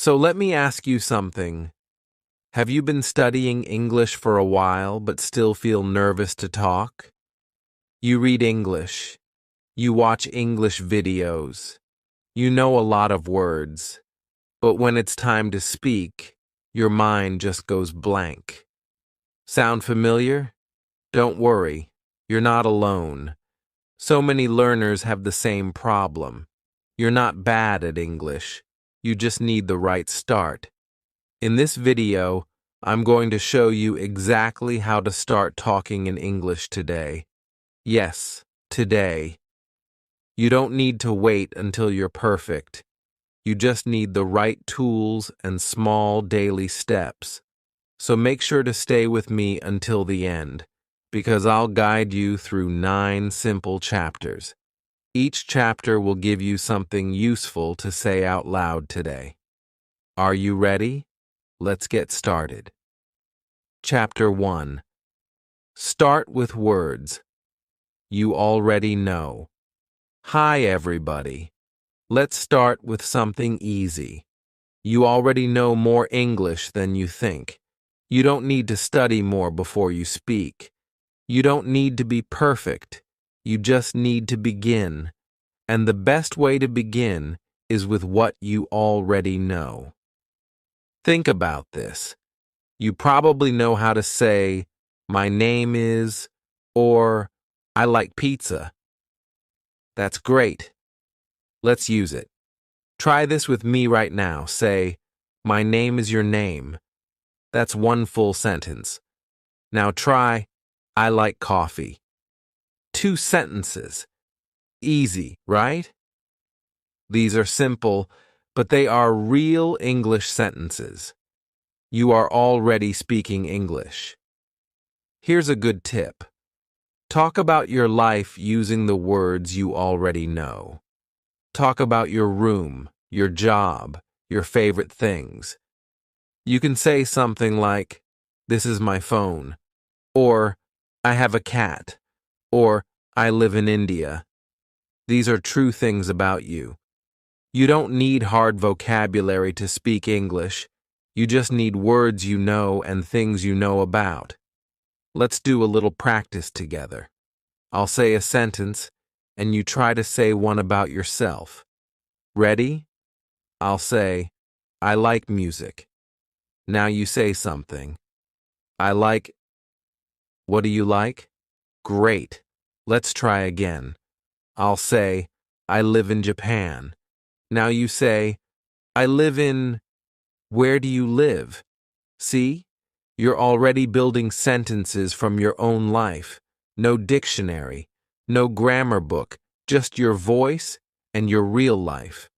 So let me ask you something. Have you been studying English for a while but still feel nervous to talk? You read English. You watch English videos. You know a lot of words. But when it's time to speak, your mind just goes blank. Sound familiar? Don't worry. You're not alone. So many learners have the same problem. You're not bad at English. You just need the right start. In this video, I'm going to show you exactly how to start talking in English today. Yes, today. You don't need to wait until you're perfect. You just need the right tools and small daily steps. So make sure to stay with me until the end, because I'll guide you through 9 simple chapters. Each chapter will give you something useful to say out loud today. Are you ready? Let's get started. Chapter 1. Start with words. You already know. Hi, everybody. Let's start with something easy. You already know more English than you think. You don't need to study more before you speak. You don't need to be perfect. You just need to begin. And the best way to begin is with what you already know. Think about this. You probably know how to say, "My name is," or "I like pizza." That's great. Let's use it. Try this with me right now. Say, "My name is your name." That's one full sentence. Now try, "I like coffee." 2 sentences. Easy, right? These are simple, but they are real English sentences. You are already speaking English. Here's a good tip. Talk about your life using the words you already know. Talk about your room, your job, your favorite things. You can say something like, "This is my phone," or "I have a cat," or "I live in India." These are true things about you. You don't need hard vocabulary to speak English. You just need words you know and things you know about. Let's do a little practice together. I'll say a sentence, and you try to say one about yourself. Ready? I'll say, "I like music." Now you say something. "I like..." What do you like? Great. Let's try again. I'll say, "I live in Japan." Now you say, "I live in..." Where do you live? See? You're already building sentences from your own life. No dictionary, no grammar book, just your voice and your real life.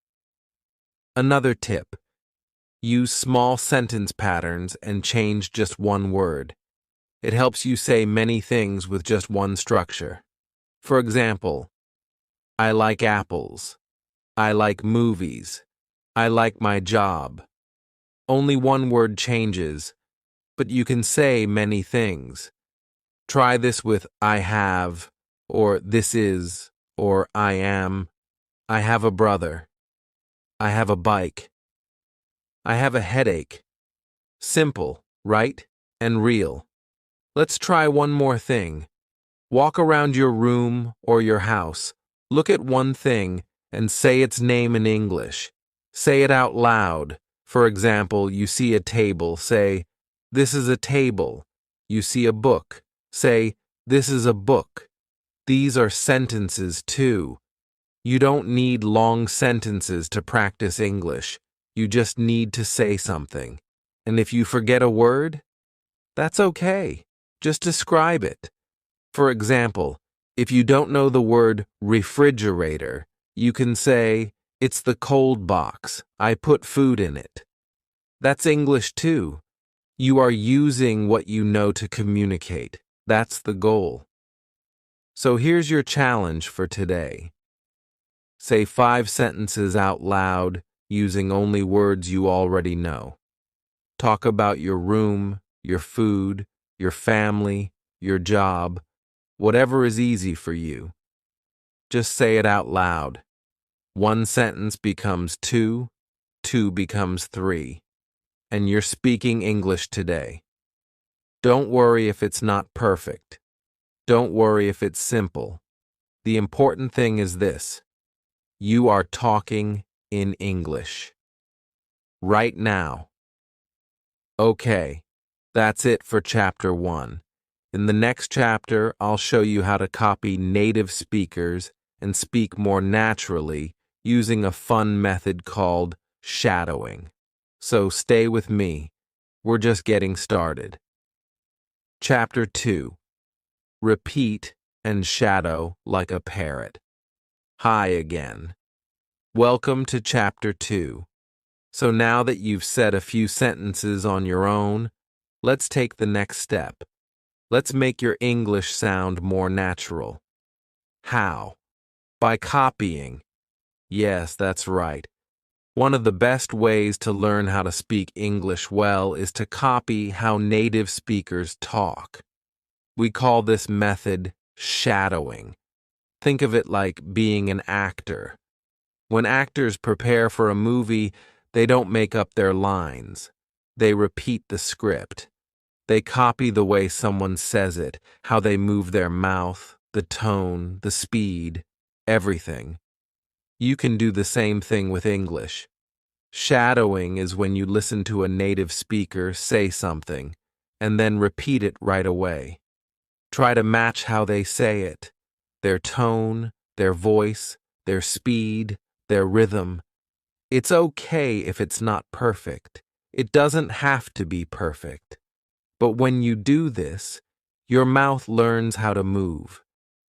Another tip. Use small sentence patterns and change just one word. It helps you say many things with just one structure. For example, "I like apples." "I like movies." "I like my job." Only one word changes, but you can say many things. Try this with "I have," or "this is," or "I am." "I have a brother." "I have a bike." "I have a headache." Simple, right? And real. Let's try one more thing. Walk around your room or your house. Look at one thing and say its name in English. Say it out loud. For example, you see a table. Say, "This is a table." You see a book. Say, "This is a book." These are sentences too. You don't need long sentences to practice English. You just need to say something. And if you forget a word, that's okay. Just describe it. For example, if you don't know the word refrigerator, you can say, "It's the cold box. I put food in it." That's English too. You are using what you know to communicate. That's the goal. So here's your challenge for today. Say 5 sentences out loud using only words you already know. Talk about your room, your food, your family, your job, whatever is easy for you. Just say it out loud. 1 sentence becomes 2, 2 becomes 3, and you're speaking English today. Don't worry if it's not perfect. Don't worry if it's simple. The important thing is this: you are talking in English. Right now. Okay, that's it for Chapter 1. In the next chapter, I'll show you how to copy native speakers and speak more naturally using a fun method called shadowing. So stay with me. We're just getting started. Chapter 2. Repeat and shadow like a parrot. Hi again. Welcome to Chapter 2. So now that you've said a few sentences on your own, let's take the next step. Let's make your English sound more natural. How? By copying. Yes, that's right. One of the best ways to learn how to speak English well is to copy how native speakers talk. We call this method shadowing. Think of it like being an actor. When actors prepare for a movie, they don't make up their lines. They repeat the script. They copy the way someone says it, how they move their mouth, the tone, the speed, everything. You can do the same thing with English. Shadowing is when you listen to a native speaker say something, and then repeat it right away. Try to match how they say it, their tone, their voice, their speed, their rhythm. It's okay if it's not perfect. It doesn't have to be perfect. But when you do this, your mouth learns how to move.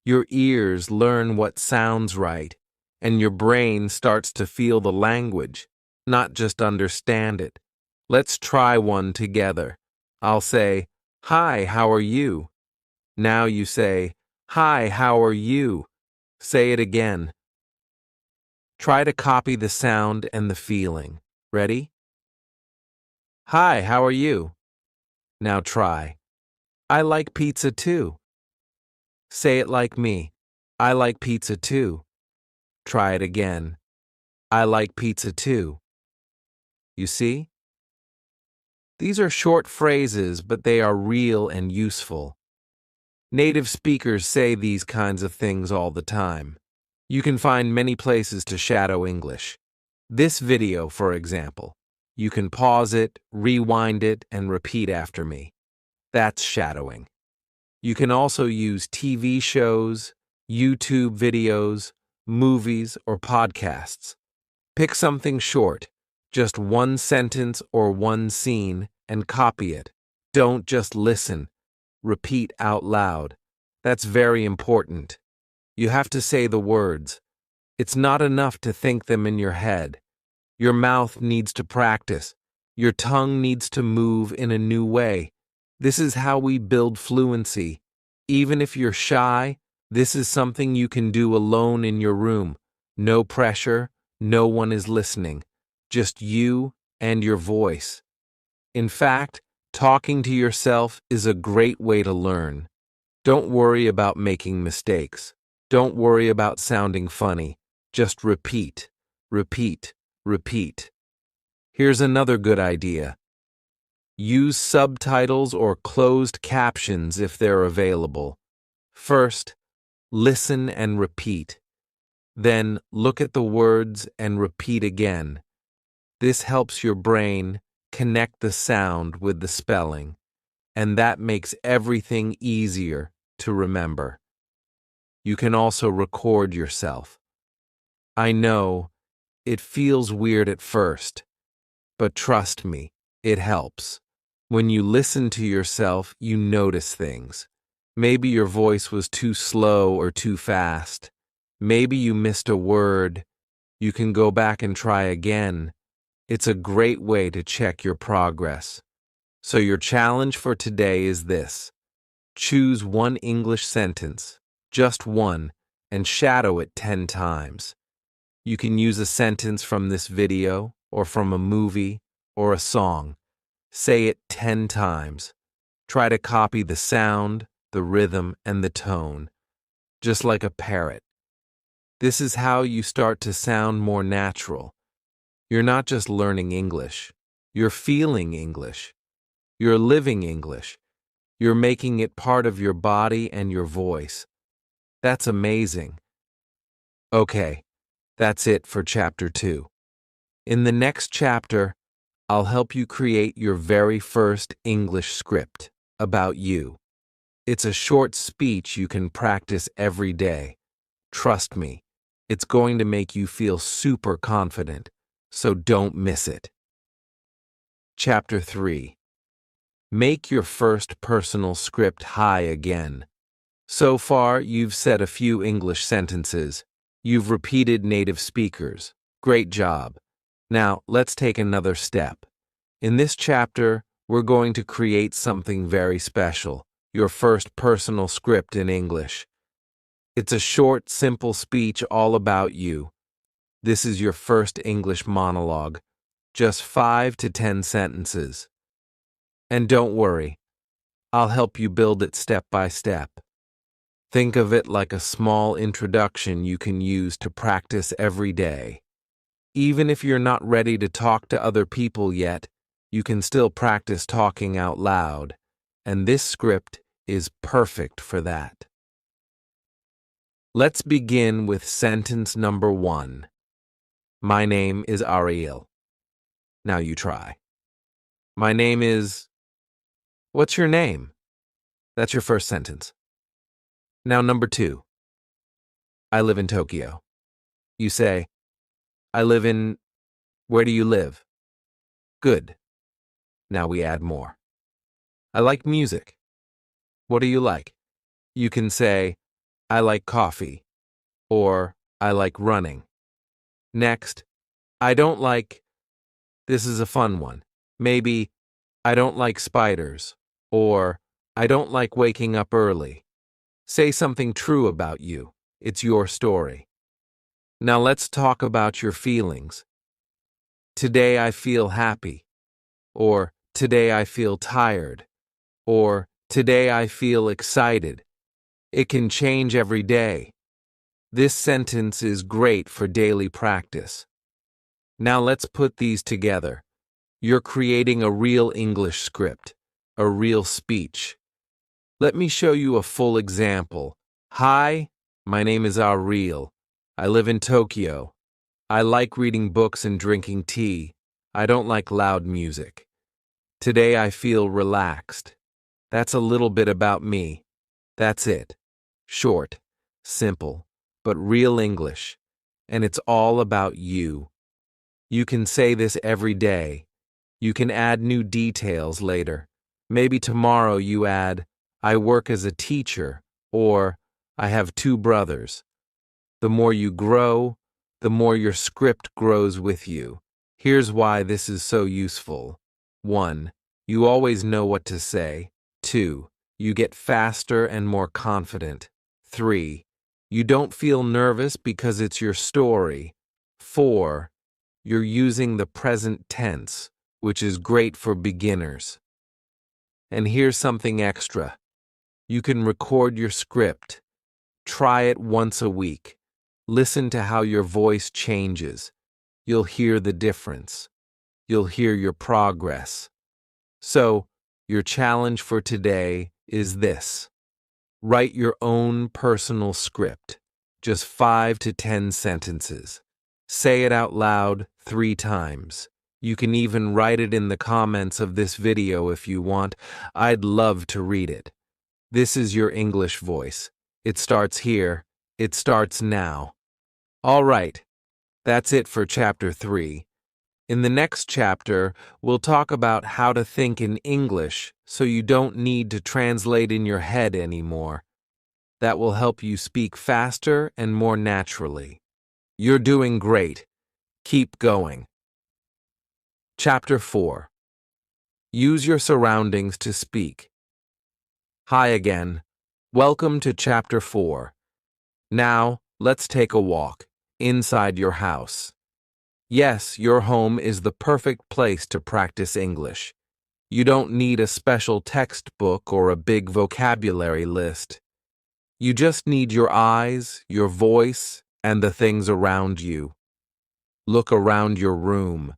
Your ears learn what sounds right, and your brain starts to feel the language, not just understand it. Let's try one together. I'll say, "Hi, how are you?" Now you say, "Hi, how are you?" Say it again. Try to copy the sound and the feeling. Ready? Hi, how are you? Now try. I like pizza too. Say it like me. I like pizza too. Try it again. I like pizza too. You see? These are short phrases, but they are real and useful. Native speakers say these kinds of things all the time. You can find many places to shadow English. This video, for example. You can pause it, rewind it, and repeat after me. That's shadowing. You can also use TV shows, YouTube videos, movies, or podcasts. Pick something short, just one sentence or one scene, and copy it. Don't just listen. Repeat out loud. That's very important. You have to say the words. It's not enough to think them in your head. Your mouth needs to practice. Your tongue needs to move in a new way. This is how we build fluency. Even if you're shy, this is something you can do alone in your room. No pressure, no one is listening. Just you and your voice. In fact, talking to yourself is a great way to learn. Don't worry about making mistakes. Don't worry about sounding funny. Just repeat, repeat, repeat. Here's another good idea. Use subtitles or closed captions if they're available. First, listen and repeat. Then, look at the words and repeat again. This helps your brain connect the sound with the spelling, and that makes everything easier to remember. You can also record yourself. I know it feels weird at first, but trust me, it helps. When you listen to yourself, you notice things. Maybe your voice was too slow or too fast. Maybe you missed a word. You can go back and try again. It's a great way to check your progress. So your challenge for today is this. Choose one English sentence, just one, and shadow it 10 times. You can use a sentence from this video, or from a movie, or a song. Say it 10 times. Try to copy the sound, the rhythm, and the tone, just like a parrot. This is how you start to sound more natural. You're not just learning English. You're feeling English. You're living English. You're making it part of your body and your voice. That's amazing. Okay, that's it for Chapter 2. In the next chapter, I'll help you create your very first English script about you. It's a short speech you can practice every day. Trust me, it's going to make you feel super confident, so don't miss it. Chapter 3. Make your first personal script high again. So far, you've said a few English sentences. You've repeated native speakers. Great job. Now, let's take another step. In this chapter, we're going to create something very special, your first personal script in English. It's a short, simple speech all about you. This is your first English monologue, just 5 to 10 sentences. And don't worry, I'll help you build it step by step. Think of it like a small introduction you can use to practice every day. Even if you're not ready to talk to other people yet, you can still practice talking out loud, and this script is perfect for that. Let's begin with sentence number 1. My name is Areil. Now you try. My name is... What's your name? That's your first sentence. Now number 2. I live in Tokyo. You say, I live in... Where do you live? Good. Now we add more. I like music. What do you like? You can say, I like coffee, or I like running. Next, I don't like... This is a fun one. Maybe, I don't like spiders, or I don't like waking up early. Say something true about you. It's your story. Now let's talk about your feelings. Today I feel happy, or today I feel tired, or today I feel excited. It can change every day. This sentence is great for daily practice. Now let's put these together. You're creating a real English script, a real speech. Let me show you a full example. Hi, my name is Areil. I live in Tokyo. I like reading books and drinking tea. I don't like loud music. Today I feel relaxed. That's a little bit about me. That's it. Short, simple, but real English. And it's all about you. You can say this every day. You can add new details later. Maybe tomorrow you add, I work as a teacher, or I have 2 brothers. The more you grow, the more your script grows with you. Here's why this is so useful. 1. You always know what to say. 2. You get faster and more confident. 3. You don't feel nervous because it's your story. 4. You're using the present tense, which is great for beginners. And here's something extra. You can record your script. Try it once a week. Listen to how your voice changes. You'll hear the difference. You'll hear your progress. So, your challenge for today is this. Write your own personal script. Just 5 to 10 sentences. Say it out loud 3 times. You can even write it in the comments of this video if you want. I'd love to read it. This is your English voice. It starts here. It starts now. All right. That's it for Chapter 3. In the next chapter, we'll talk about how to think in English so you don't need to translate in your head anymore. That will help you speak faster and more naturally. You're doing great. Keep going. Chapter 4. Use your surroundings to speak. Hi again. Welcome to Chapter 4. Now, let's take a walk inside your house. Yes, your home is the perfect place to practice English. You don't need a special textbook or a big vocabulary list. You just need your eyes, your voice, and the things around you. Look around your room.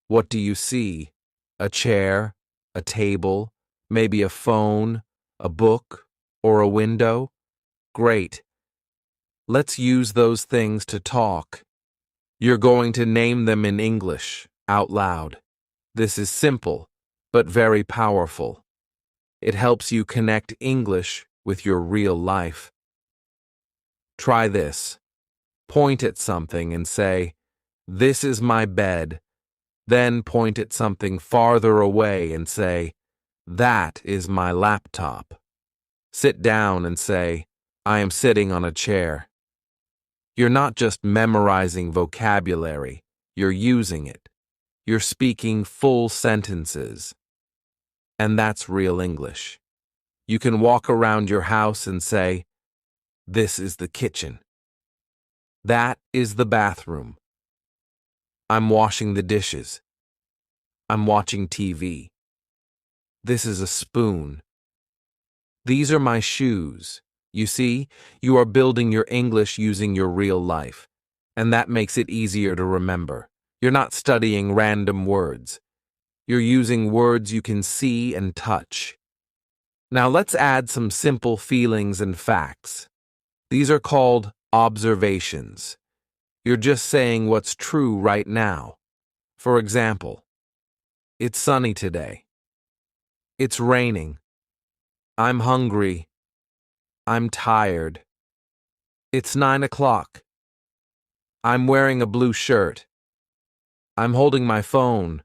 What do you see? A chair, a table, maybe a phone, a book, or a window? Great. Let's use those things to talk. You're going to name them in English, out loud. This is simple, but very powerful. It helps you connect English with your real life. Try this. Point at something and say, "This is my bed." Then point at something farther away and say, "That is my laptop." Sit down and say, "I am sitting on a chair." You're not just memorizing vocabulary, you're using it. You're speaking full sentences. And that's real English. You can walk around your house and say, "This is the kitchen." That is the bathroom. I'm washing the dishes. I'm watching TV. This is a spoon. These are my shoes. You see, you are building your English using your real life, and that makes it easier to remember. You're not studying random words. You're using words you can see and touch. Now let's add some simple feelings and facts. These are called observations. You're just saying what's true right now. For example, it's sunny today. It's raining. I'm hungry. I'm tired. It's 9 o'clock. I'm wearing a blue shirt. I'm holding my phone.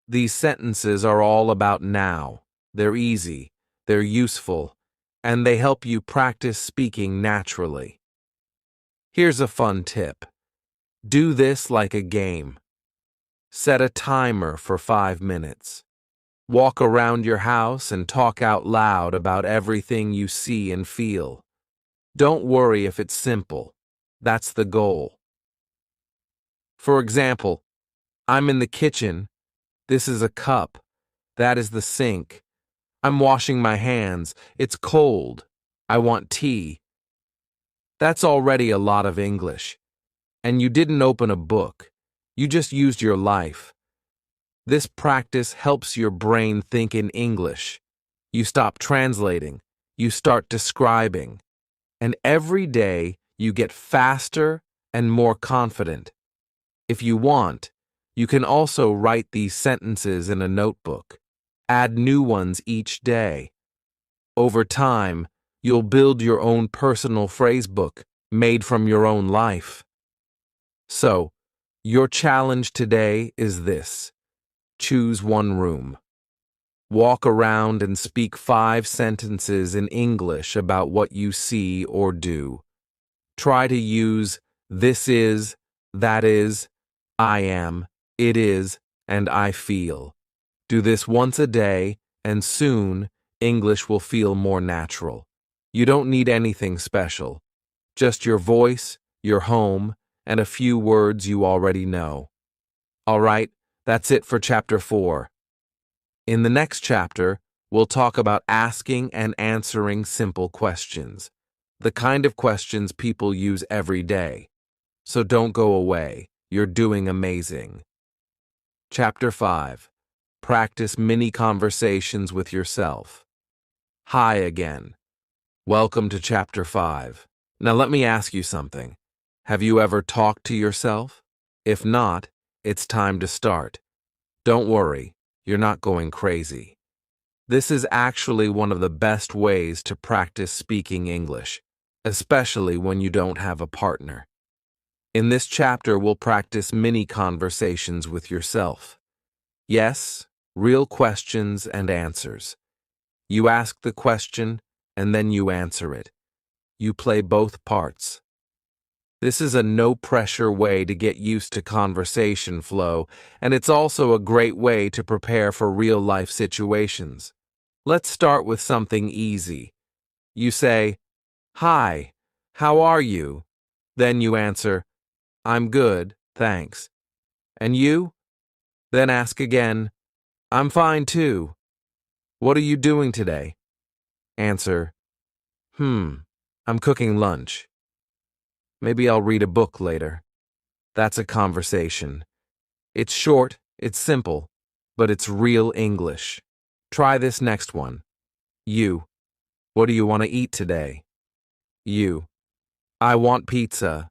These sentences are all about now. They're easy, they're useful, and they help you practice speaking naturally. Here's a fun tip. Do this like a game. Set a timer for 5 minutes. Walk around your house and talk out loud about everything you see and feel. Don't worry if it's simple. That's the goal. For example, I'm in the kitchen. This is a cup. That is the sink. I'm washing my hands. It's cold. I want tea. That's already a lot of English. And you didn't open a book. You just used your life. This practice helps your brain think in English. You stop translating. You start describing. And every day you get faster and more confident. If you want, you can also write these sentences in a notebook. Add new ones each day. Over time, you'll build your own personal phrasebook made from your own life. So, your challenge today is this. Choose one room. Walk around and speak 5 sentences in English about what you see or do. Try to use this is, that is, I am, it is, and I feel. Do this once a day, and soon English will feel more natural. You don't need anything special. Just your voice, your home, and a few words you already know. All right, that's it for Chapter 4. In the next chapter, we'll talk about asking and answering simple questions, the kind of questions people use every day. So don't go away. You're doing amazing. Chapter 5. Practice mini conversations with yourself. Hi again. Welcome to Chapter 5. Now let me ask you something. Have you ever talked to yourself? If not, it's time to start. Don't worry, you're not going crazy. This is actually one of the best ways to practice speaking English, especially when you don't have a partner. In this chapter, we'll practice mini conversations with yourself. Yes, real questions and answers. You ask the question, and then you answer it. You play both parts. This is a no-pressure way to get used to conversation flow, and it's also a great way to prepare for real-life situations. Let's start with something easy. You say, "Hi, how are you?" Then you answer, "I'm good, thanks." And you? Then ask again, "I'm fine too. What are you doing today?" Answer, I'm cooking lunch. Maybe I'll read a book later." That's a conversation. It's short, it's simple, but it's real English. Try this next one. You. What do you want to eat today? You. I want pizza.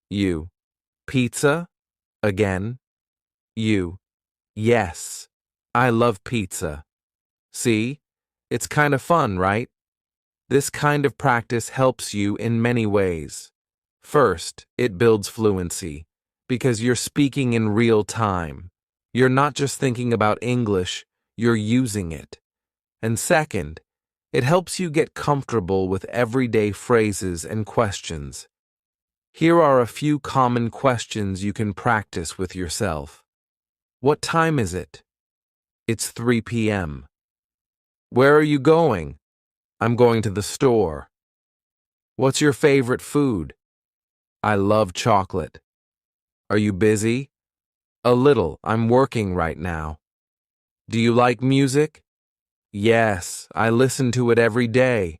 You. Pizza? Again. You. Yes. I love pizza. See? It's kind of fun, right? This kind of practice helps you in many ways. First, it builds fluency, because you're speaking in real time. You're not just thinking about English, you're using it. And second, it helps you get comfortable with everyday phrases and questions. Here are a few common questions you can practice with yourself. What time is it? It's 3 p.m. Where are you going? I'm going to the store. What's your favorite food? I love chocolate. Are you busy? A little. I'm working right now. Do you like music? Yes, I listen to it every day.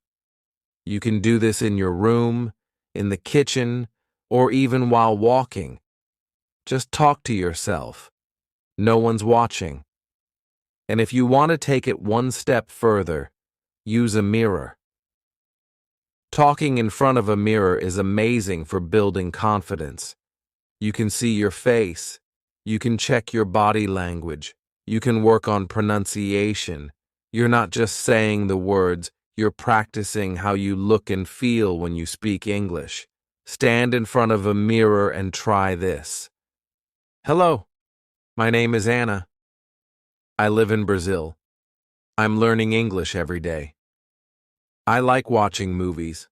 You can do this in your room, in the kitchen, or even while walking. Just talk to yourself. No one's watching. And if you want to take it one step further, use a mirror. Talking in front of a mirror is amazing for building confidence. You can see your face. You can check your body language. You can work on pronunciation. You're not just saying the words, you're practicing how you look and feel when you speak English. Stand in front of a mirror and try this. Hello, my name is Anna. I live in Brazil. I'm learning English every day. I like watching movies.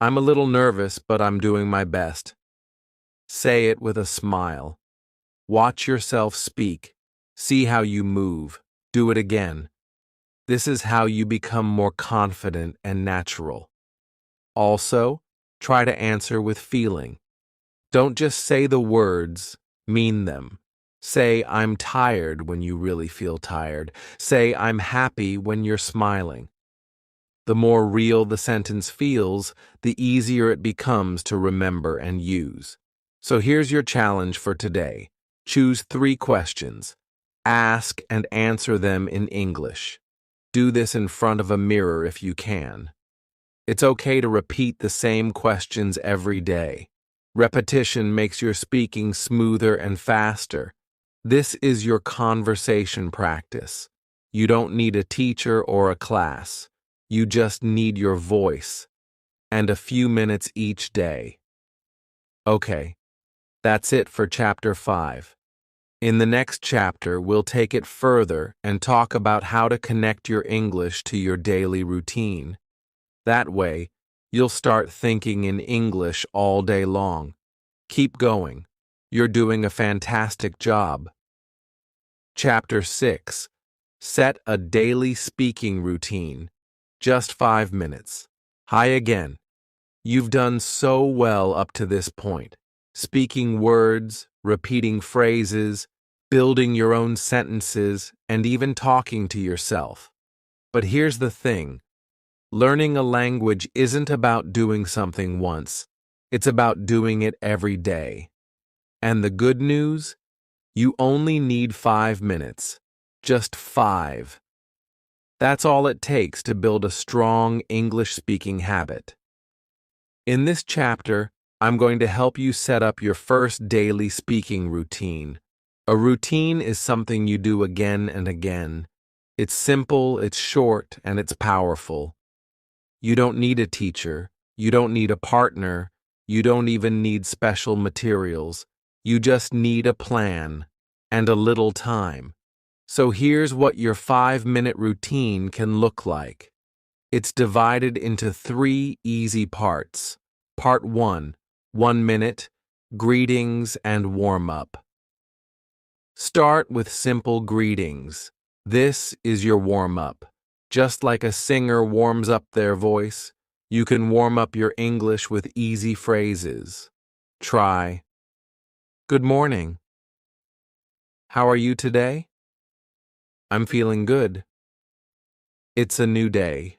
I'm a little nervous, but I'm doing my best. Say it with a smile. Watch yourself speak. See how you move. Do it again. This is how you become more confident and natural. Also, try to answer with feeling. Don't just say the words, mean them. Say, I'm tired when you really feel tired. Say, I'm happy when you're smiling. The more real the sentence feels, the easier it becomes to remember and use. So here's your challenge for today. Choose 3 questions. Ask and answer them in English. Do this in front of a mirror if you can. It's okay to repeat the same questions every day. Repetition makes your speaking smoother and faster. This is your conversation practice. You don't need a teacher or a class. You just need your voice and a few minutes each day. Okay, that's it for Chapter 5. In the next chapter, we'll take it further and talk about how to connect your English to your daily routine. That way, you'll start thinking in English all day long. Keep going. You're doing a fantastic job. Chapter 6. Set a daily speaking routine. Just 5 minutes. Hi again. You've done so well up to this point. Speaking words, repeating phrases, building your own sentences, and even talking to yourself. But here's the thing. Learning a language isn't about doing something once. It's about doing it every day. And the good news? You only need 5 minutes. Just 5. That's all it takes to build a strong English-speaking habit. In this chapter, I'm going to help you set up your first daily speaking routine. A routine is something you do again and again. It's simple, it's short, and it's powerful. You don't need a teacher. You don't need a partner. You don't even need special materials. You just need a plan and a little time. So here's what your 5-minute routine can look like. It's divided into 3 easy parts. Part 1, 1 minute, greetings and warm-up. Start with simple greetings. This is your warm-up. Just like a singer warms up their voice, you can warm up your English with easy phrases. Try. Good morning. How are you today? I'm feeling good. It's a new day.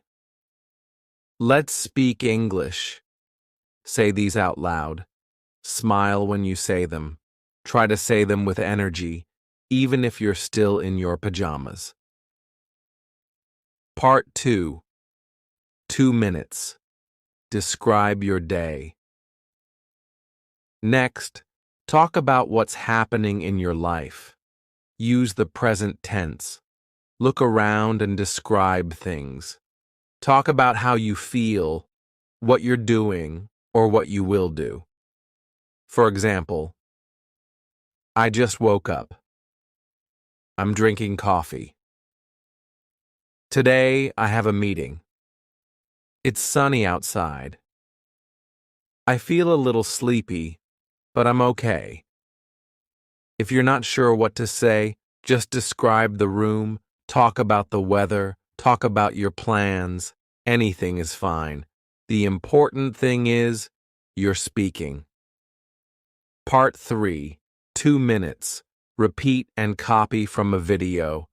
Let's speak English. Say these out loud. Smile when you say them. Try to say them with energy, even if you're still in your pajamas. Part 2. 2 minutes. Describe your day. Next, talk about what's happening in your life. Use the present tense. Look around and describe things. Talk about how you feel, what you're doing, or what you will do. For example, I just woke up. I'm drinking coffee. Today, I have a meeting. It's sunny outside. I feel a little sleepy, but I'm okay. If you're not sure what to say, just describe the room, talk about the weather, talk about your plans. Anything is fine. The important thing is, you're speaking. Part 3. 2 minutes. Repeat and copy from a video.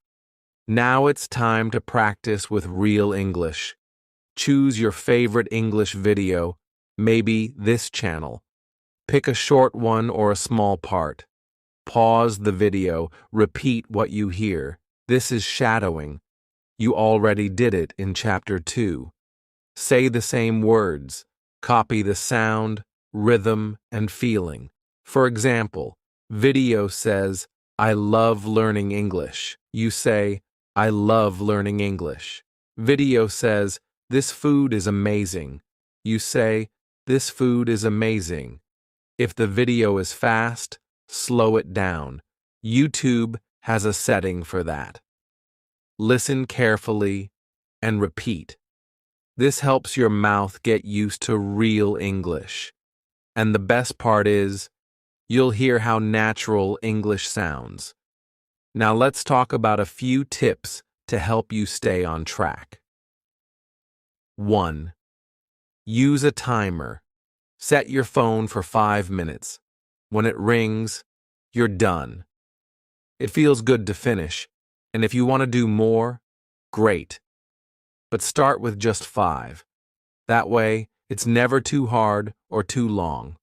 Now it's time to practice with real English. Choose your favorite English video, maybe this channel. Pick a short one or a small part. Pause the video, repeat what you hear. This is shadowing. You already did it in Chapter 2. Say the same words. Copy the sound, rhythm, and feeling. For example, video says, I love learning English. You say, I love learning English. Video says, this food is amazing. You say, this food is amazing. If the video is fast, slow it down. YouTube has a setting for that. Listen carefully and repeat. This helps your mouth get used to real English. And the best part is, you'll hear how natural English sounds. Now let's talk about a few tips to help you stay on track. 1. Use a timer. Set your phone for 5 minutes. When it rings, you're done. It feels good to finish, and if you want to do more, great. But start with just 5. That way, it's never too hard or too long.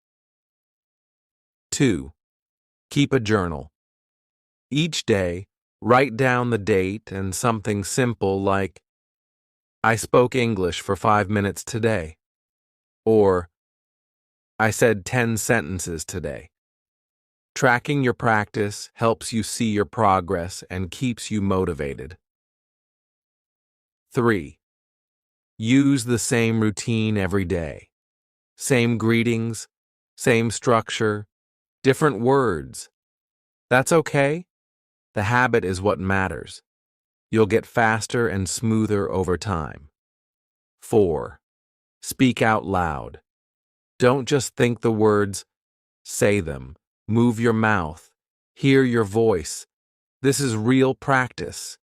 2. Keep a journal. Each day, write down the date and something simple like, I spoke English for 5 minutes today. Or, I said 10 sentences today. Tracking your practice helps you see your progress and keeps you motivated. 3. Use the same routine every day. Same greetings, same structure, different words. That's okay. The habit is what matters. You'll get faster and smoother over time. 4. Speak out loud. Don't just think the words, say them. Move your mouth. Hear your voice. This is real practice.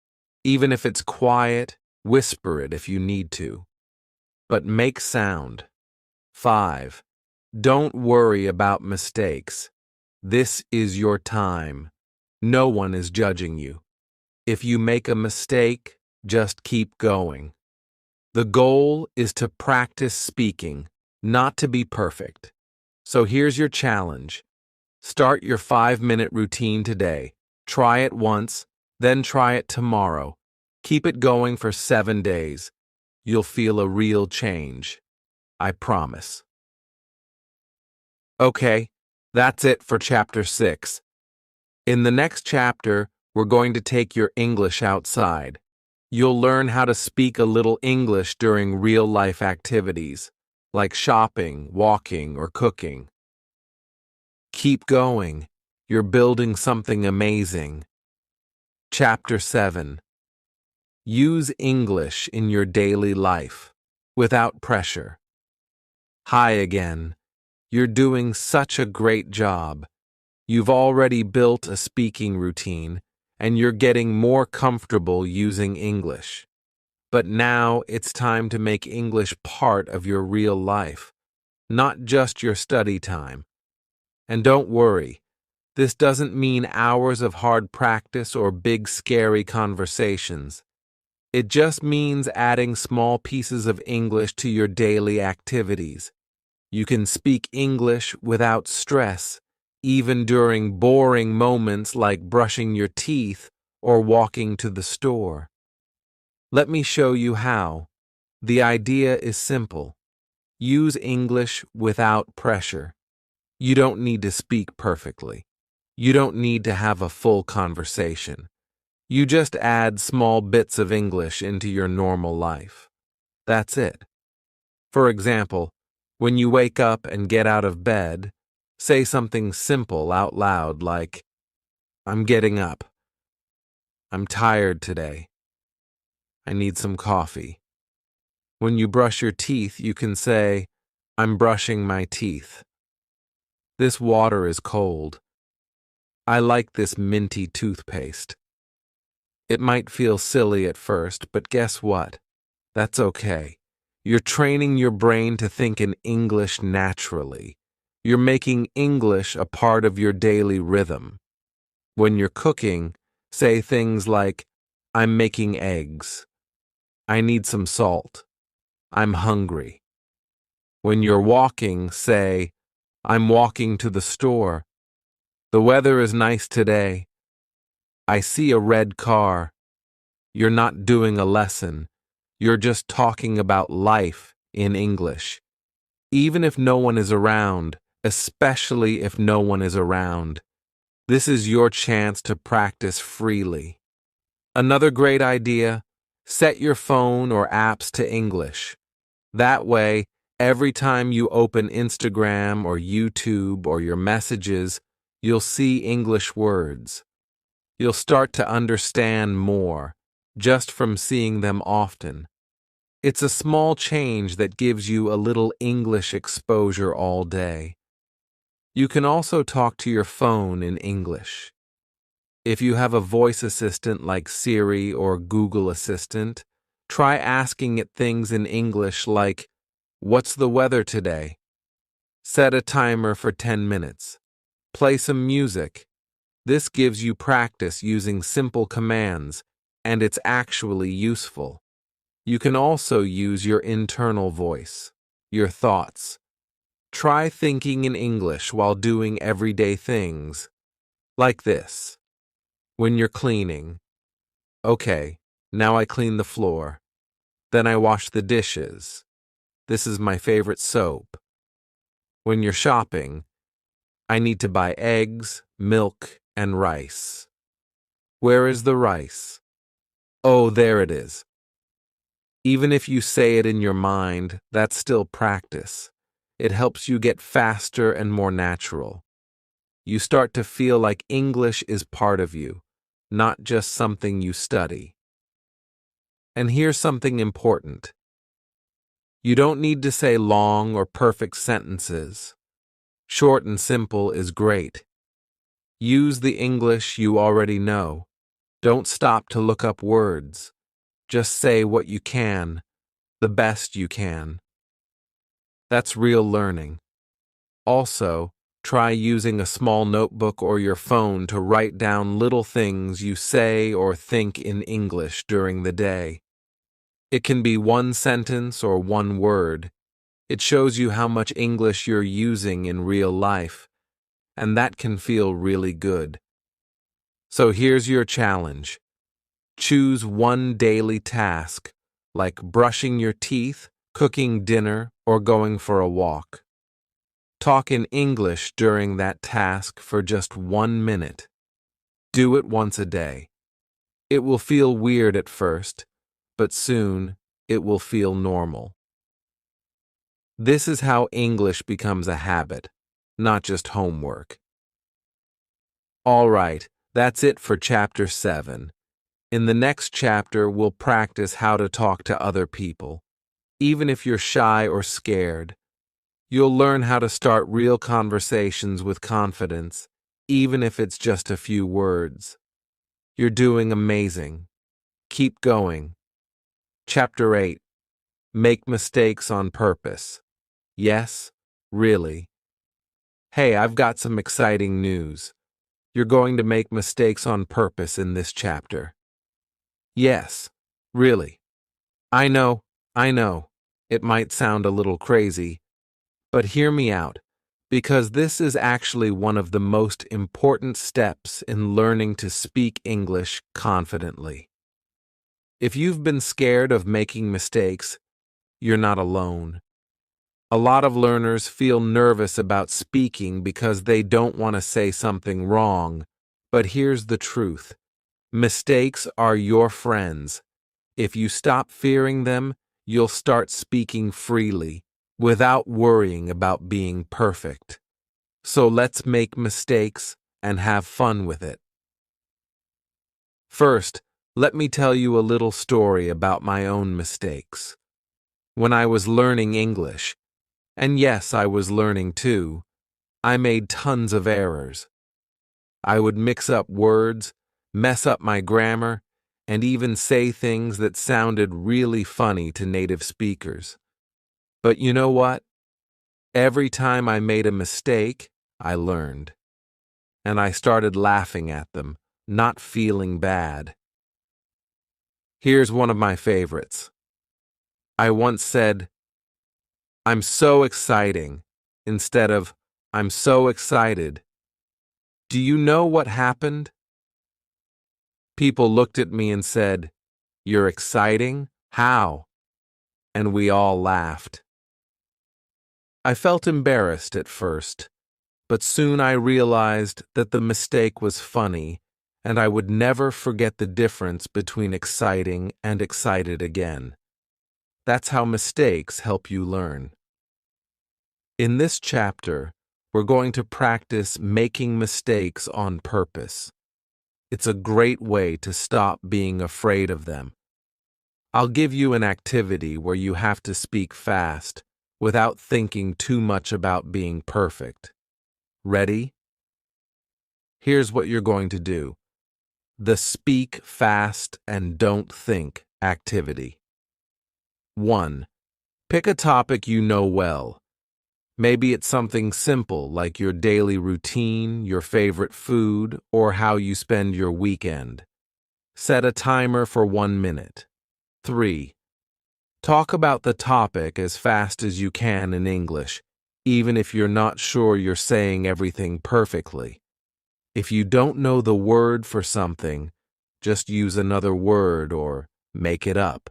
Even if it's quiet, whisper it if you need to. But make sound. 5. Don't worry about mistakes. This is your time. No one is judging you. If you make a mistake, just keep going. The goal is to practice speaking, not to be perfect. So here's your challenge. Start your 5-minute routine today. Try it once, then try it tomorrow. Keep it going for 7 days. You'll feel a real change. I promise. Okay, that's it for Chapter 6. In the next chapter, we're going to take your English outside. You'll learn how to speak a little English during real-life activities, like shopping, walking, or cooking. Keep going. You're building something amazing. Chapter 7. Use English in your daily life, without pressure. Hi again. You're doing such a great job. You've already built a speaking routine, and you're getting more comfortable using English. But now it's time to make English part of your real life, not just your study time. And don't worry, this doesn't mean hours of hard practice or big scary conversations. It just means adding small pieces of English to your daily activities. You can speak English without stress, even during boring moments like brushing your teeth or walking to the store. Let me show you how. The idea is simple. Use English without pressure. You don't need to speak perfectly. You don't need to have a full conversation. You just add small bits of English into your normal life. That's it. For example, when you wake up and get out of bed, say something simple out loud like, I'm getting up. I'm tired today. I need some coffee. When you brush your teeth, you can say, I'm brushing my teeth. This water is cold. I like this minty toothpaste. It might feel silly at first, but guess what? That's okay. You're training your brain to think in English naturally. You're making English a part of your daily rhythm. When you're cooking, say things like, I'm making eggs. I need some salt. I'm hungry. When you're walking, say, I'm walking to the store. The weather is nice today. I see a red car. You're not doing a lesson. You're just talking about life in English. Even if no one is around, especially if no one is around, this is your chance to practice freely. Another great idea, set your phone or apps to English. That way, every time you open Instagram or YouTube or your messages, you'll see English words. You'll start to understand more, just from seeing them often. It's a small change that gives you a little English exposure all day. You can also talk to your phone in English. If you have a voice assistant like Siri or Google Assistant, try asking it things in English like, what's the weather today? Set a timer for 10 minutes. Play some music. This gives you practice using simple commands, and it's actually useful. You can also use your internal voice, your thoughts. Try thinking in English while doing everyday things. Like this. When you're cleaning. Okay, now I clean the floor. Then I wash the dishes. This is my favorite soap. When you're shopping, I need to buy eggs, milk, and rice. Where is the rice? Oh, there it is. Even if you say it in your mind, that's still practice. It helps you get faster and more natural. You start to feel like English is part of you, not just something you study. And here's something important. You don't need to say long or perfect sentences. Short and simple is great. Use the English you already know. Don't stop to look up words. Just say what you can, the best you can. That's real learning. Also, try using a small notebook or your phone to write down little things you say or think in English during the day. It can be one sentence or one word. It shows you how much English you're using in real life, and that can feel really good. So here's your challenge. Choose one daily task, like brushing your teeth, cooking dinner, or going for a walk. Talk in English during that task for just 1 minute. Do it once a day. It will feel weird at first, but soon it will feel normal. This is how English becomes a habit, not just homework. All right, that's it for Chapter 7. In the next chapter, we'll practice how to talk to other people. Even if you're shy or scared, you'll learn how to start real conversations with confidence, even if it's just a few words. You're doing amazing. Keep going. Chapter 8. Make mistakes on purpose. Yes, really. Hey, I've got some exciting news. You're going to make mistakes on purpose in this chapter. Yes, really. I know. It might sound a little crazy, But hear me out, because this is actually one of the most important steps in learning to speak English confidently. If you've been scared of making mistakes, you're not alone. A lot of learners feel nervous about speaking because they don't want to say something wrong. But here's the truth. Mistakes are your friends. If you stop fearing them, you'll start speaking freely, without worrying about being perfect. So let's make mistakes and have fun with it. First, let me tell you a little story about my own mistakes. When I was learning English, and yes, I was learning too, I made tons of errors. I would mix up words, mess up my grammar, and even say things that sounded really funny to native speakers. But you know what? Every time I made a mistake, I learned. And I started laughing at them, not feeling bad. Here's one of my favorites. I once said, "I'm so exciting," instead of, "I'm so excited." Do you know what happened? People looked at me and said, "You're exciting? How?" And we all laughed. I felt embarrassed at first, but soon I realized that the mistake was funny, and I would never forget the difference between exciting and excited again. That's how mistakes help you learn. In this chapter, we're going to practice making mistakes on purpose. It's a great way to stop being afraid of them. I'll give you an activity where you have to speak fast, without thinking too much about being perfect. Ready? Here's what you're going to do. The speak fast and don't think activity. 1. Pick a topic you know well. Maybe it's something simple like your daily routine, your favorite food, or how you spend your weekend. Set a timer for 1 minute. 3. Talk about the topic as fast as you can in English, even if you're not sure you're saying everything perfectly. If you don't know the word for something, just use another word or make it up.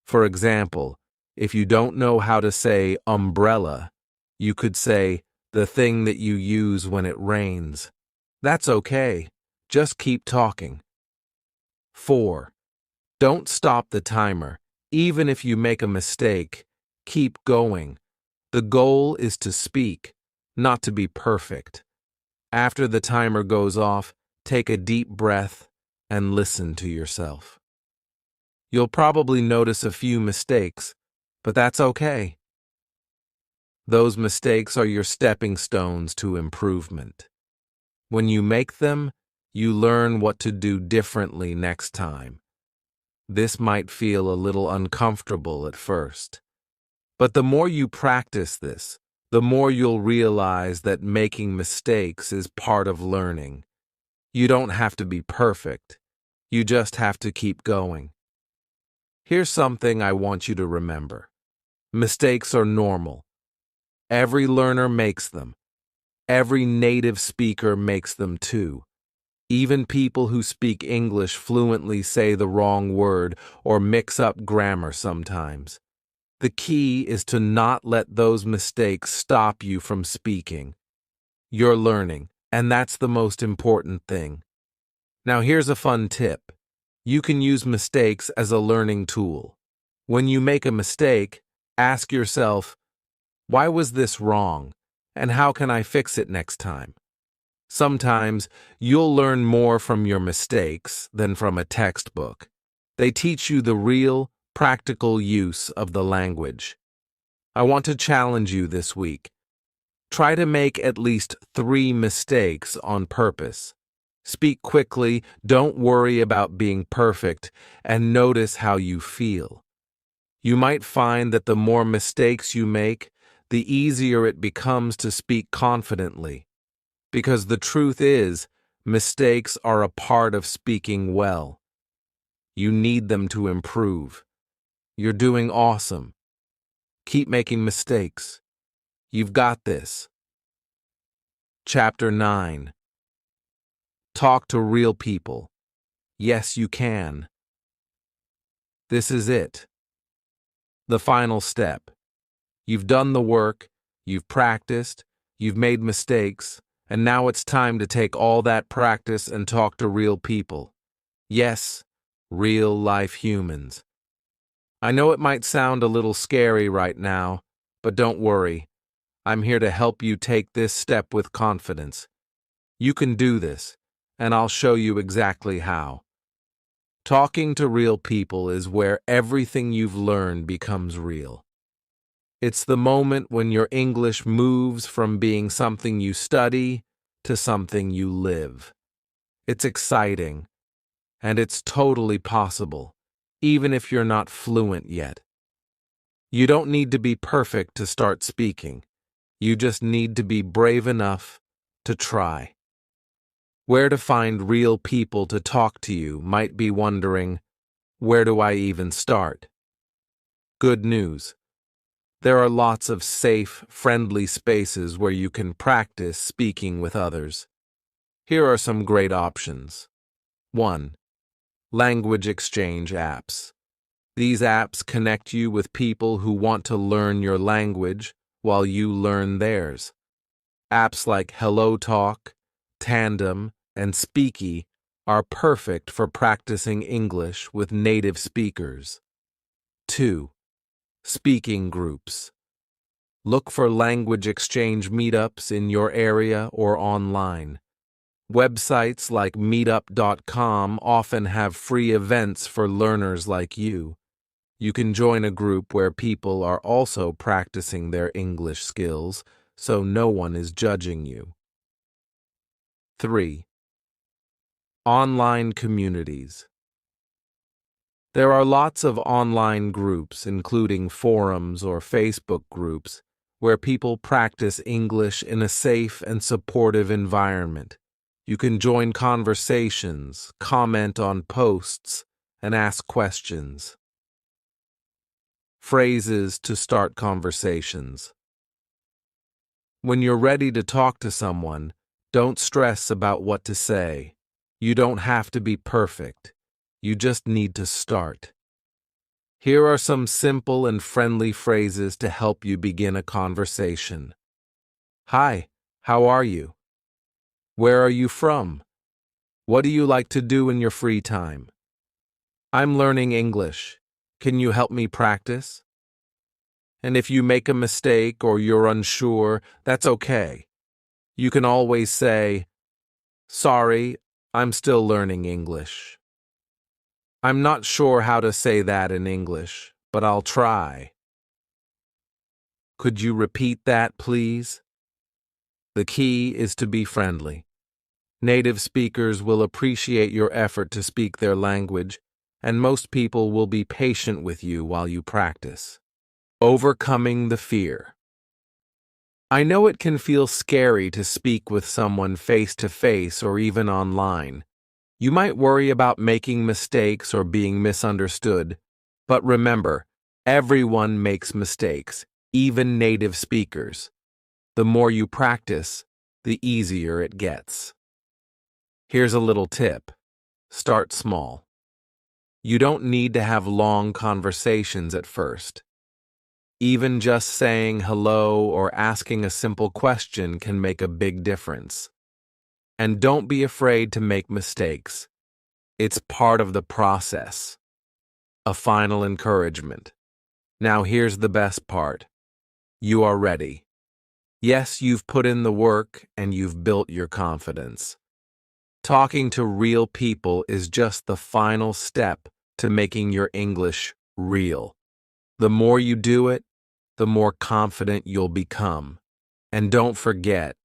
For example, if you don't know how to say umbrella, you could say the thing that you use when it rains. That's okay. Just keep talking. 4. Don't stop the timer. Even if you make a mistake, keep going. The goal is to speak, not to be perfect. After the timer goes off, take a deep breath and listen to yourself. You'll probably notice a few mistakes, but that's okay. Those mistakes are your stepping stones to improvement. When you make them, you learn what to do differently next time. This might feel a little uncomfortable at first. But the more you practice this, the more you'll realize that making mistakes is part of learning. You don't have to be perfect. You just have to keep going. Here's something I want you to remember. Mistakes are normal. Every learner makes them. Every native speaker makes them too. Even people who speak English fluently say the wrong word or mix up grammar sometimes. The key is to not let those mistakes stop you from speaking. You're learning, and that's the most important thing. Now here's a fun tip. You can use mistakes as a learning tool. When you make a mistake, ask yourself, why was this wrong, and how can I fix it next time? Sometimes you'll learn more from your mistakes than from a textbook. They teach you the real, practical use of the language. I want to challenge you this week. Try to make at least 3 mistakes on purpose. Speak quickly, don't worry about being perfect, and notice how you feel. You might find that the more mistakes you make, the easier it becomes to speak confidently. Because the truth is, mistakes are a part of speaking well. You need them to improve. You're doing awesome. Keep making mistakes. You've got this. Chapter 9. Talk to real people. Yes, you can. This is it. The final step. You've done the work, you've practiced, you've made mistakes, and now it's time to take all that practice and talk to real people. Yes, real-life humans. I know it might sound a little scary right now, but don't worry. I'm here to help you take this step with confidence. You can do this, and I'll show you exactly how. Talking to real people is where everything you've learned becomes real. It's the moment when your English moves from being something you study to something you live. It's exciting, and it's totally possible, even if you're not fluent yet. You don't need to be perfect to start speaking. You just need to be brave enough to try. Where to find real people to talk to you might be wondering, where do I even start? Good news. There are lots of safe, friendly spaces where you can practice speaking with others. Here are some great options. 1. Language exchange apps. These apps connect you with people who want to learn your language while you learn theirs. Apps like HelloTalk, Tandem, and Speaky are perfect for practicing English with native speakers. 2. Speaking groups. Look for language exchange meetups in your area or online. Websites like meetup.com often have free events for learners like you. You can join a group where people are also practicing their English skills, so no one is judging you. 3. Online communities. There are lots of online groups, including forums or Facebook groups, where people practice English in a safe and supportive environment. You can join conversations, comment on posts, and ask questions. Phrases to start conversations. When you're ready to talk to someone, don't stress about what to say. You don't have to be perfect. You just need to start. Here are some simple and friendly phrases to help you begin a conversation. Hi, how are you? Where are you from? What do you like to do in your free time? I'm learning English. Can you help me practice? And if you make a mistake or you're unsure, that's okay. You can always say, "Sorry, I'm still learning English. I'm not sure how to say that in English, but I'll try. Could you repeat that, please?" The key is to be friendly. Native speakers will appreciate your effort to speak their language, and most people will be patient with you while you practice. Overcoming the fear. I know it can feel scary to speak with someone face-to-face or even online. You might worry about making mistakes or being misunderstood, but remember, everyone makes mistakes, even native speakers. The more you practice, the easier it gets. Here's a little tip. Start small. You don't need to have long conversations at first. Even just saying hello or asking a simple question can make a big difference. And don't be afraid to make mistakes. It's part of the process. A final encouragement. Now here's the best part. You are ready. Yes, you've put in the work and you've built your confidence. Talking to real people is just the final step to making your English real. The more you do it, the more confident you'll become. And don't forget,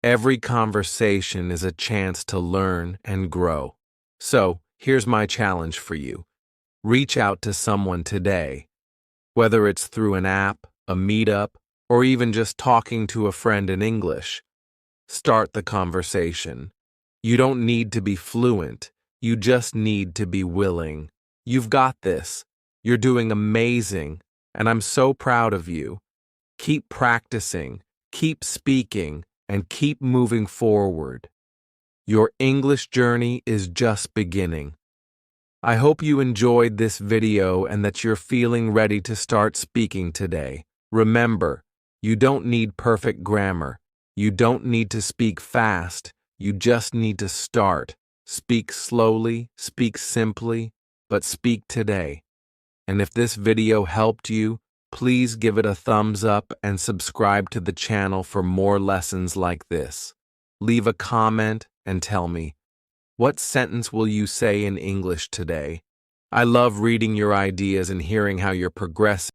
every conversation is a chance to learn and grow. So, here's my challenge for you. Reach out to someone today. Whether it's through an app, a meetup, or even just talking to a friend in English. Start the conversation. You don't need to be fluent. You just need to be willing. You've got this. You're doing amazing, and I'm so proud of you. Keep practicing, Keep speaking and keep moving forward. Your English journey is just beginning. I hope you enjoyed this video and that you're feeling ready to start speaking today. Remember, you don't need perfect grammar. You don't need to speak fast. You just need to start. Speak slowly, speak simply, but speak today. And if this video helped you, please give it a thumbs up and subscribe to the channel for more lessons like this. Leave a comment and tell me, what sentence will you say in English today? I love reading your ideas and hearing how you're progressing.